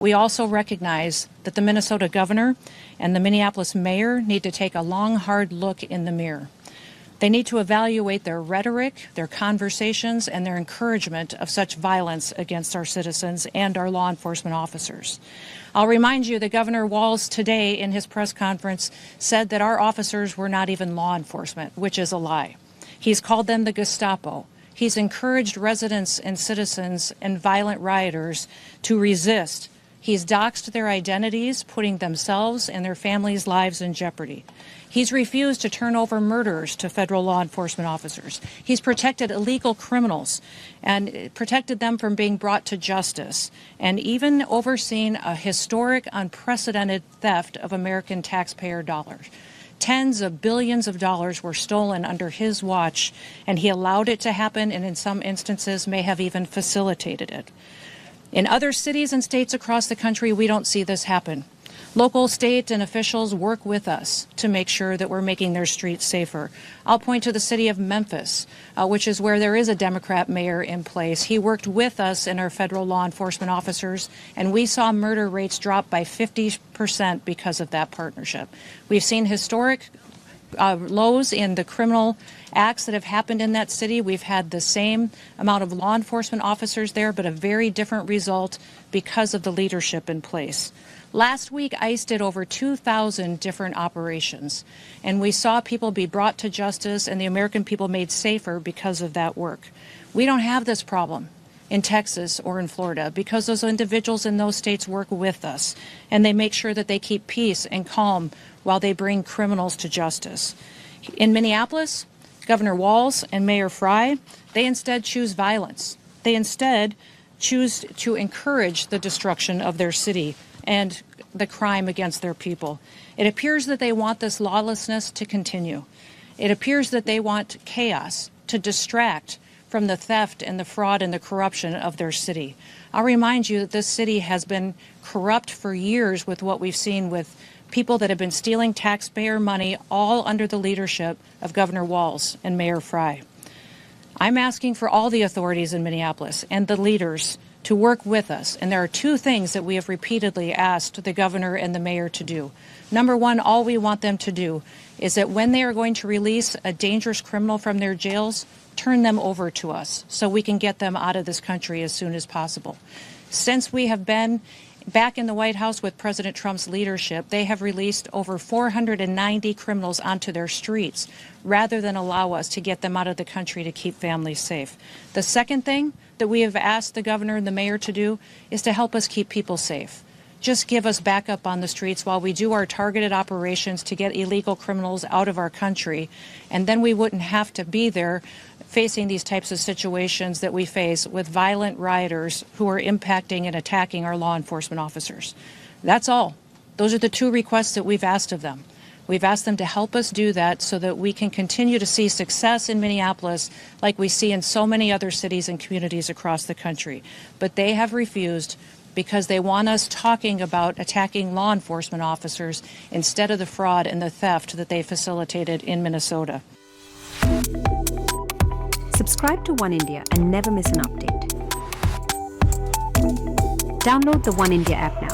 We also recognize that the Minnesota governor and the Minneapolis mayor need to take a long, hard look in the mirror. They need to evaluate their rhetoric, their conversations, and their encouragement of such violence against our citizens and our law enforcement officers. I'll remind you that Governor Walz today in his press conference said that our officers were not even law enforcement, which is a lie. He's called them the Gestapo. He's encouraged residents and citizens and violent rioters to resist. He's doxed their identities, putting themselves and their families' lives in jeopardy. He's refused to turn over murderers to federal law enforcement officers. He's protected illegal criminals and protected them from being brought to justice, and even overseen a historic, unprecedented theft of American taxpayer dollars. Tens of billions of dollars were stolen under his watch, and he allowed it to happen, and in some instances may have even facilitated it. In other cities and states across the country, we don't see this happen. Local, state, and officials work with us to make sure that we're making their streets safer. I'll point to the city of Memphis, which is where there is a Democrat mayor in place. He worked with us and our federal law enforcement officers, and we saw murder rates drop by 50% because of that partnership. We've seen historic lows in the criminal acts that have happened in that city. We've had the same amount of law enforcement officers there, but a very different result because of the leadership in place. Last week, ICE did over 2,000 different operations, and we saw people be brought to justice and the American people made safer because of that work. We don't have this problem in Texas or in Florida because those individuals in those states work with us, and they make sure that they keep peace and calm while they bring criminals to justice. In Minneapolis, Governor Walz and Mayor Frey, they instead choose violence. They instead choose to encourage the destruction of their city and the crime against their people. It appears that they want this lawlessness to continue. It appears that they want chaos to distract from the theft and the fraud and the corruption of their city. I'll remind you that this city has been corrupt for years with what we've seen with people that have been stealing taxpayer money, all under the leadership of Governor Walz and Mayor Frey. I'm asking for all the authorities in Minneapolis and the leaders to work with us, and there are two things that we have repeatedly asked the governor and the mayor to do. Number one, all we want them to do is that when they are going to release a dangerous criminal from their jails, turn them over to us so we can get them out of this country as soon as possible. Since we have been back in the White House with President Trump's leadership, they have released over 490 criminals onto their streets rather than allow us to get them out of the country to keep families safe. The second thing that we have asked the governor and the mayor to do is to help us keep people safe. Just give us backup on the streets while we do our targeted operations to get illegal criminals out of our country, and then we wouldn't have to be there facing these types of situations that we face with violent rioters who are impacting and attacking our law enforcement officers. That's all. Those are the two requests that we've asked of them. We've asked them to help us do that so that we can continue to see success in Minneapolis like we see in so many other cities and communities across the country. But they have refused because they want us talking about attacking law enforcement officers instead of the fraud and the theft that they facilitated in Minnesota. Subscribe to One India and never miss an update. Download the One India app now.